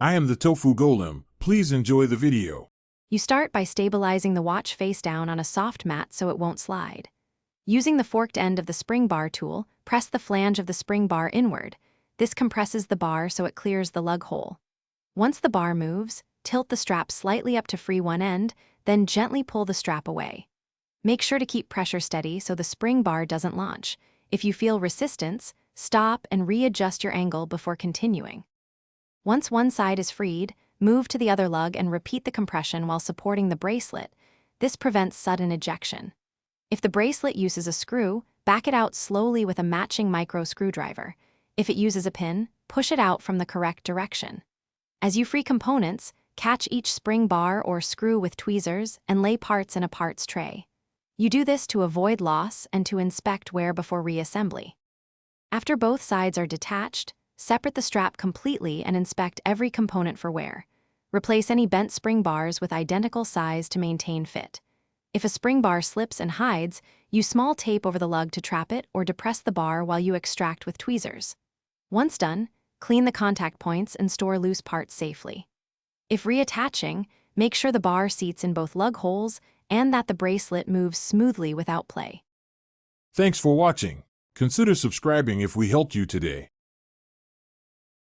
I am the tofu golem. Please enjoy the video. You start by stabilizing the watch face down on a soft mat so it won't slide. Using the forked end of the spring bar tool, press the flange of the spring bar inward. This compresses the bar so it clears the lug hole. Once the bar moves, tilt the strap slightly up to free one end, then gently pull the strap away. Make sure to keep pressure steady so the spring bar doesn't launch. If you feel resistance, stop and readjust your angle before continuing. Once one side is freed, move to the other lug and repeat the compression while supporting the bracelet. This prevents sudden ejection. If the bracelet uses a screw, back it out slowly with a matching micro screwdriver. If it uses a pin, push it out from the correct direction. As you free components, catch each spring bar or screw with tweezers and lay parts in a parts tray. You do this to avoid loss and to inspect wear before reassembly. After both sides are detached, separate the strap completely and inspect every component for wear. Replace any bent spring bars with identical size to maintain fit. If a spring bar slips and hides, use small tape over the lug to trap it or depress the bar while you extract with tweezers. Once done, clean the contact points and store loose parts safely. If reattaching, make sure the bar seats in both lug holes and that the bracelet moves smoothly without play. Thanks for watching. Consider subscribing if we helped you today.